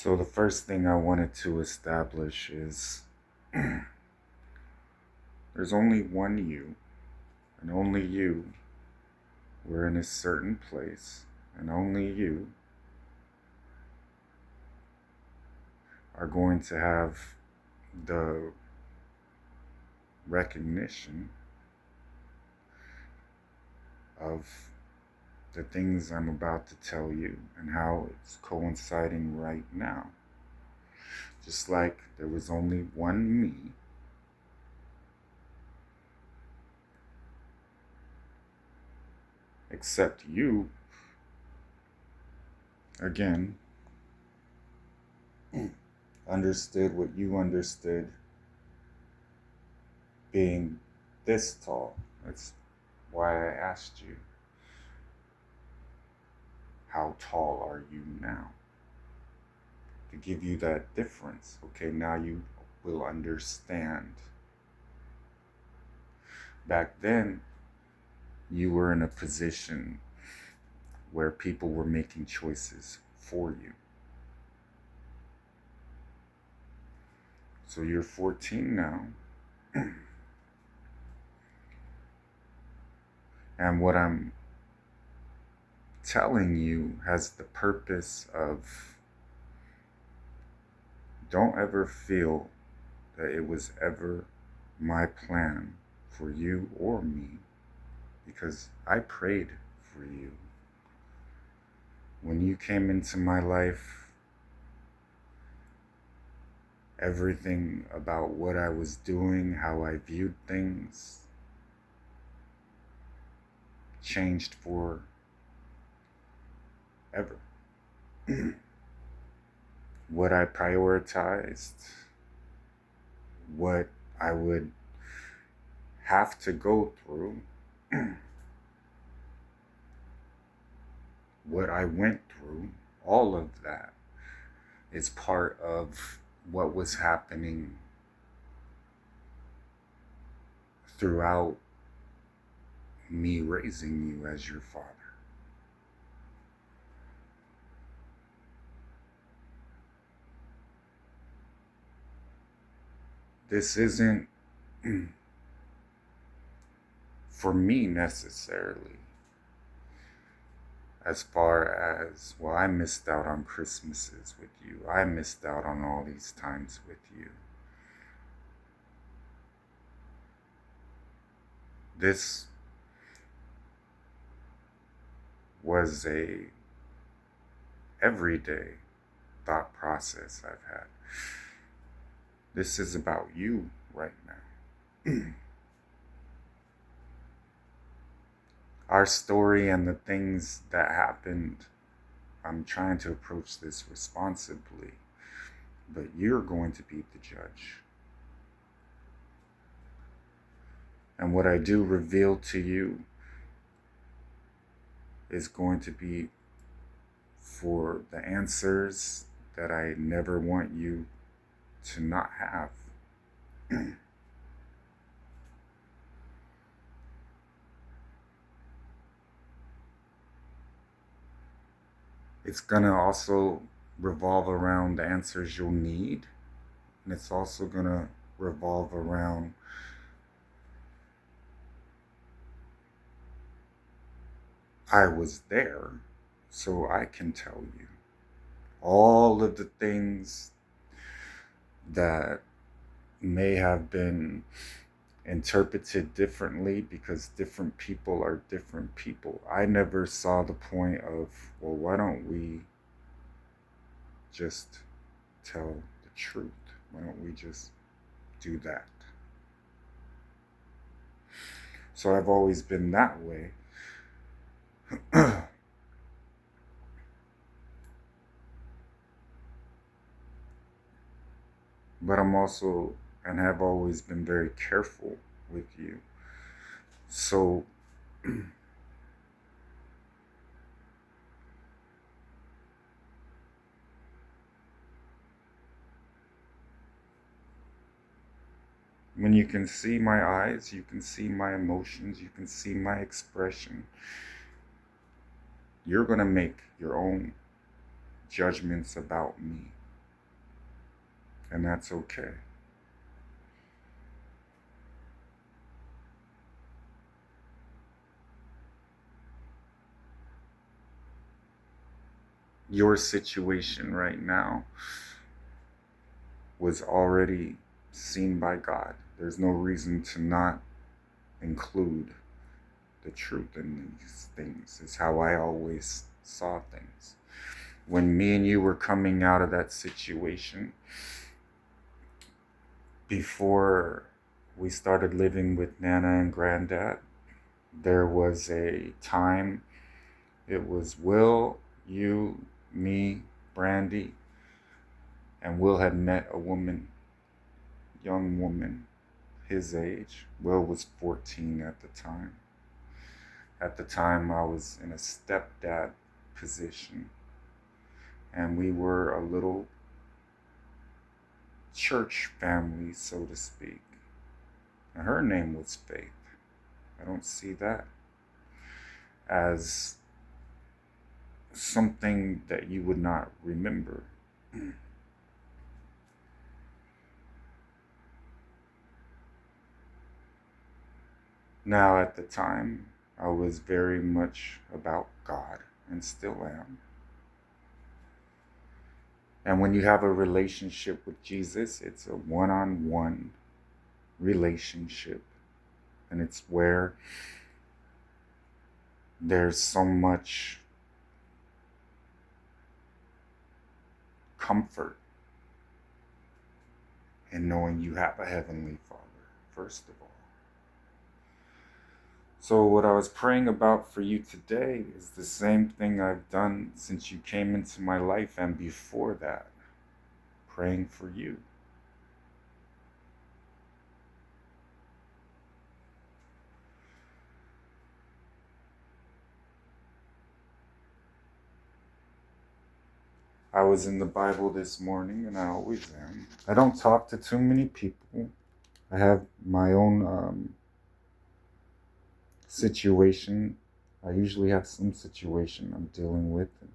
So the first thing I wanted to establish is there's only one you, and only you were in a certain place, and only you are going to have the recognition of the things I'm about to tell you and how it's coinciding right now. Just like there was only one me, except you, again, understood what you understood being this tall. That's why I asked you, how tall are you now? To give you that difference. Okay, now you will understand. Back then, you were in a position where people were making choices for you. So you're 14 now. And what I'm telling you has the purpose of don't ever feel that it was ever my plan for you or me, because I prayed for you. When you came into my life, everything about what I was doing, how I viewed things, changed forever. What I prioritized, what I would have to go through, what I went through, all of that is part of what was happening throughout me raising you as your father. This isn't for me necessarily, as far as, well, I missed out on Christmases with you. I missed out on all these times with you. This was a everyday thought process I've had. This is about you right now. Our story and the things that happened, I'm trying to approach this responsibly, but you're going to be the judge. And what I do reveal to you is going to be for the answers that I never want you to not have. It's gonna also revolve around the answers you'll need, and it's also gonna revolve around I was there, so I can tell you all of the things that may have been interpreted differently because different people are different people. I never saw the point of, well, why don't we just tell the truth? Why don't we just do that? So I've always been that way. But I'm also, and have always been very careful with you. So when you can see my eyes, you can see my emotions, you can see my expression, you're going to make your own judgments about me. and that's okay. Your situation right now was already seen by God. There's no reason to not include the truth in these things, is how I always saw things. When me and you were coming out of that situation, before we started living with Nana and Granddad, there was a time it was Will, you, me, Brandy, and Will had met a woman, young woman, his age. Will was 14 at the time. At the time, I was in a stepdad position, and we were a little church family, so to speak. And her name was Faith. I don't see that as something that you would not remember. Now, at the time, I was very much about God and still am. And when you have a relationship with Jesus, it's a one on one relationship. And it's where there's so much comfort in knowing you have a Heavenly Father, first of all. So, what I was praying about for you today is the same thing I've done since you came into my life and before that. Praying for you. I was in the Bible this morning, and I always am. I don't talk to too many people. I have my own situation. I usually have some situation I'm dealing with and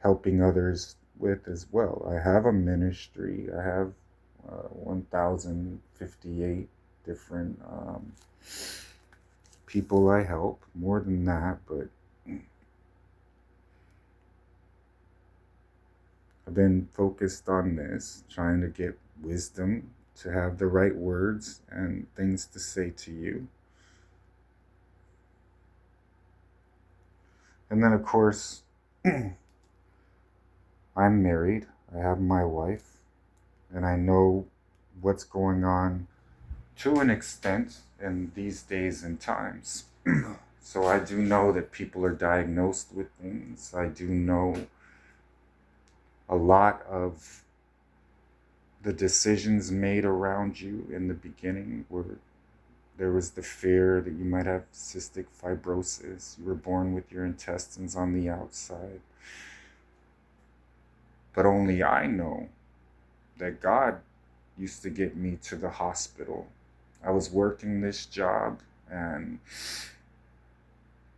helping others with as well. I have a ministry. I have 1,058 different people I help. More than that, but I've been focused on this, trying to get wisdom to have the right words and things to say to you. And then, of course, I'm married. I have my wife, and I know what's going on to an extent in these days and times. So I do know that people are diagnosed with things. I do know a lot of the decisions made around you in the beginning were there was the fear that you might have cystic fibrosis. You were born with your intestines on the outside. But only I know that God used to get me to the hospital. I was working this job, and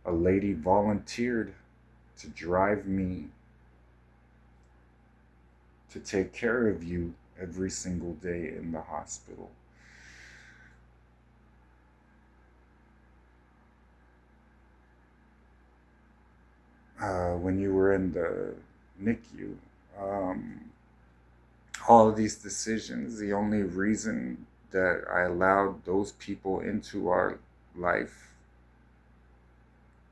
a lady volunteered to drive me to take care of you every single day in the hospital. When you were in the NICU, all of these decisions, the only reason that I allowed those people into our life,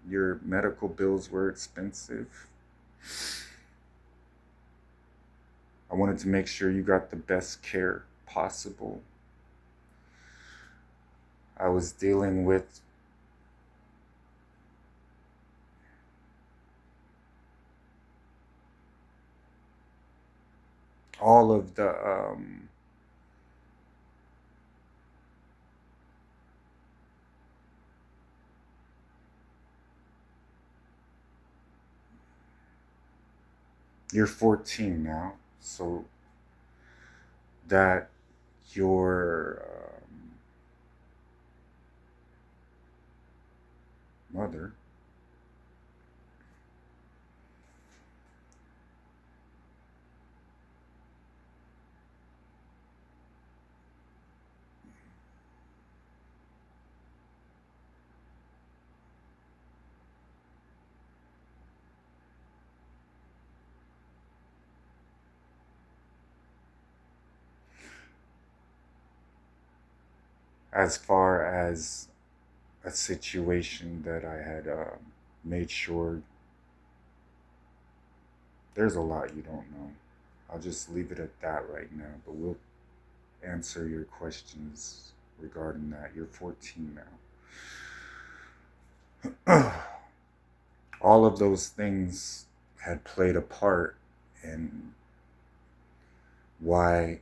your medical bills were expensive. I wanted to make sure you got the best care possible. I was dealing with all of the you're 14 now, so that your mother as far as a situation that I had made sure there's a lot you don't know. I'll just leave it at that right now, but we'll answer your questions regarding that. You're 14 now. All of those things had played a part in why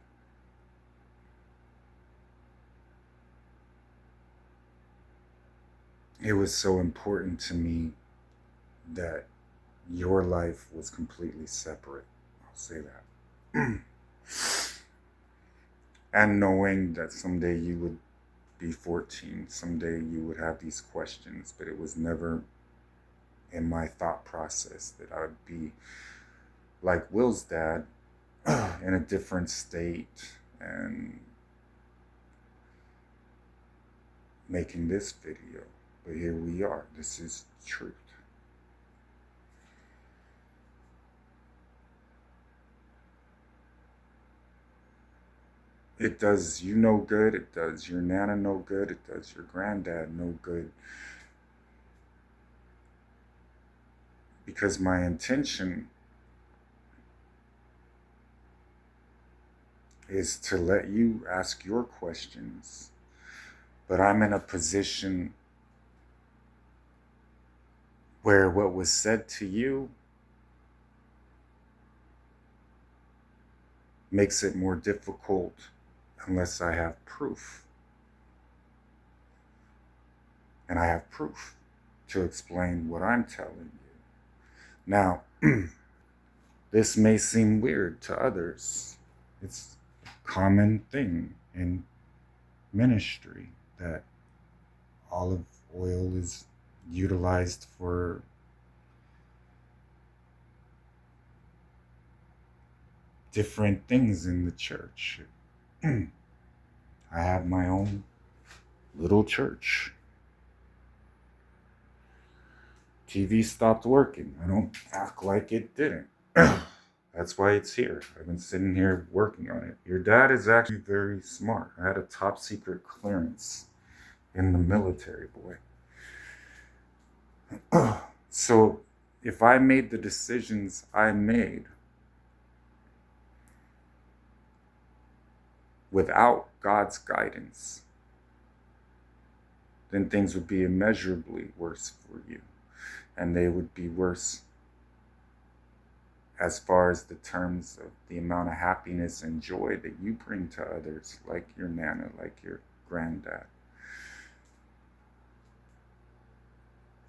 it was so important to me that your life was completely separate. I'll say that. And knowing that someday you would be 14, someday you would have these questions, but it was never in my thought process that I would be like Will's dad in a different state and making this video. But here we are. This is truth. It does you no good. It does your nana no good. It does your granddad no good. Because my intention is to let you ask your questions. But I'm in a position where what was said to you makes it more difficult unless I have proof. And I have proof to explain what I'm telling you. Now, this may seem weird to others. It's a common thing in ministry that olive oil is utilized for different things in the church. I have my own little church. TV stopped working. I don't act like it didn't. That's why it's here. I've been sitting here working on it. Your dad is actually very smart. I had a top secret clearance in the military, boy. So if I made the decisions I made without God's guidance, then things would be immeasurably worse for you. And they would be worse as far as the terms of the amount of happiness and joy that you bring to others, like your nana, like your granddad,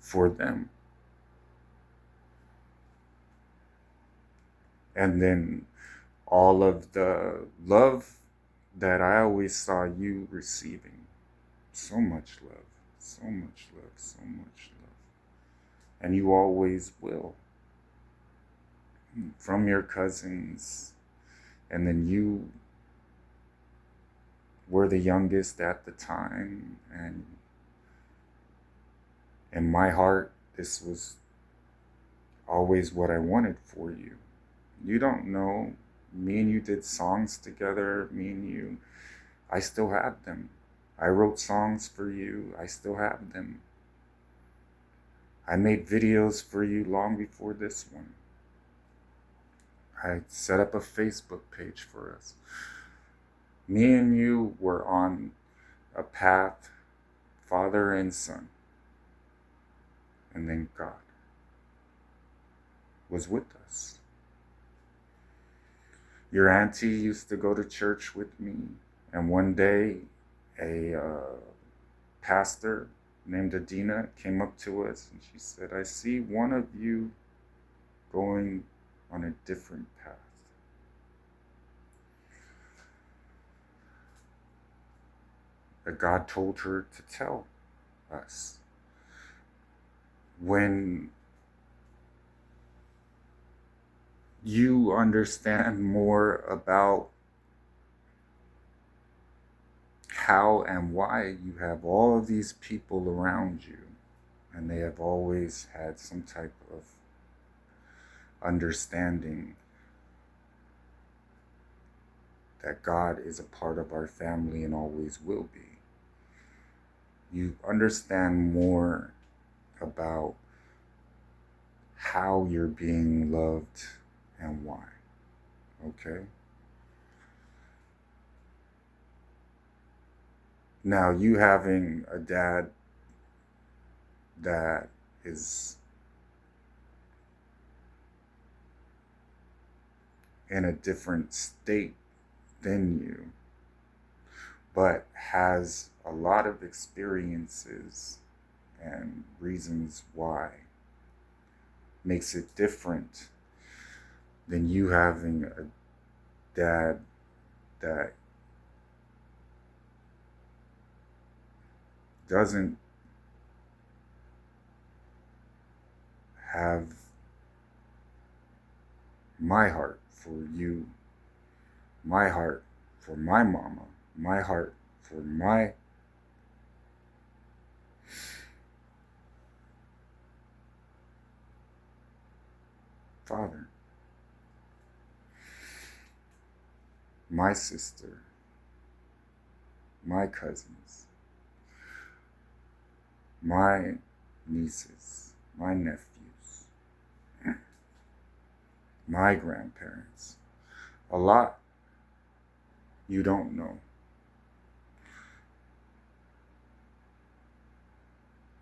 for them. And then all of the love that I always saw you receiving. So much love, so much love, so much love. And you always will. From your cousins. And then you were the youngest at the time. And in my heart, this was always what I wanted for you. You don't know. Me and you did songs together. Me and you. I still have them. I wrote songs for you. I still have them. I made videos for you long before this one. I set up a Facebook page for us. Me and you were on a path, father and son. And then God was with us. Your auntie used to go to church with me. And one day, a pastor named Adina came up to us and she said, I see one of you going on a different path. That God told her to tell us. When you understand more about how and why you have all of these people around you, and they have always had some type of understanding that God is a part of our family and always will be. You understand more about how you're being loved and why. Okay? Now, you having a dad that is in a different state than you, but has a lot of experiences and reasons why, makes it different than you having a dad that doesn't have my heart for you, my heart for my mama, my heart for my father, my sister, my cousins, my nieces, my nephews, my grandparents. A lot you don't know.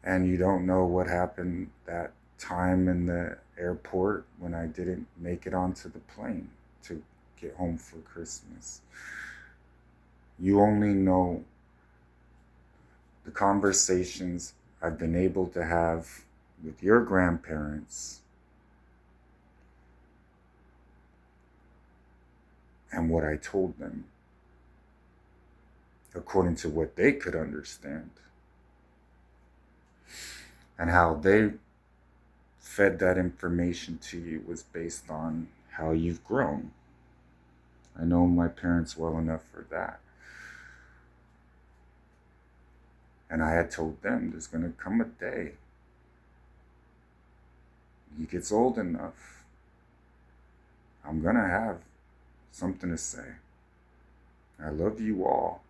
And you don't know what happened that time in the airport when I didn't make it onto the plane to get home for Christmas. You only know the conversations I've been able to have with your grandparents and what I told them, according to what they could understand, and how they fed that information to you was based on how you've grown. I know my parents well enough for that. And I had told them there's going to come a day he gets old enough, I'm going to have something to say. I love you all.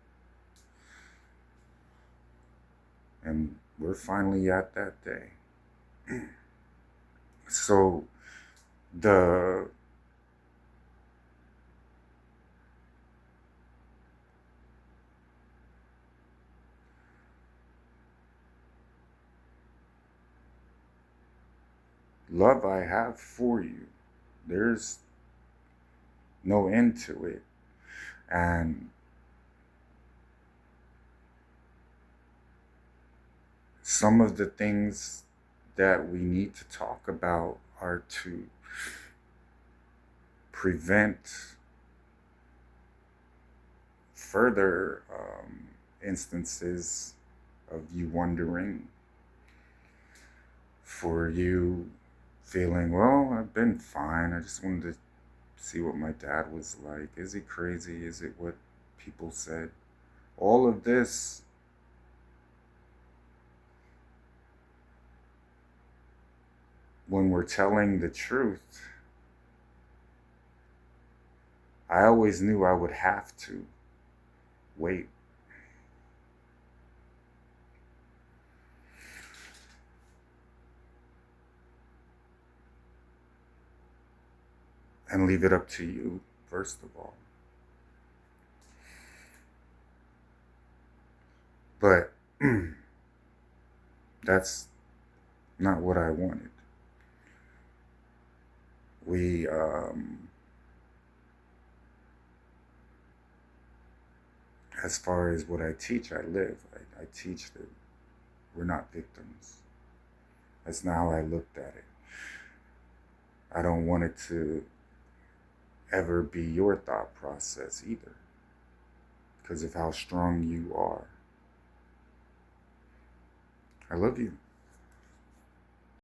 And we're finally at that day. So the love I have for you, there's no end to it. And some of the things that we need to talk about are to prevent further instances of you wondering, for you feeling, well, I've been fine. I just wanted to see what my dad was like. Is he crazy? Is it what people said? All of this when we're telling the truth, I always knew I would have to wait. And leave it up to you, first of all. But that's not what I wanted. We, as far as what I teach, I live. I teach that we're not victims. That's not how I looked at it. I don't want it to ever be your thought process either, because of how strong you are. I love you.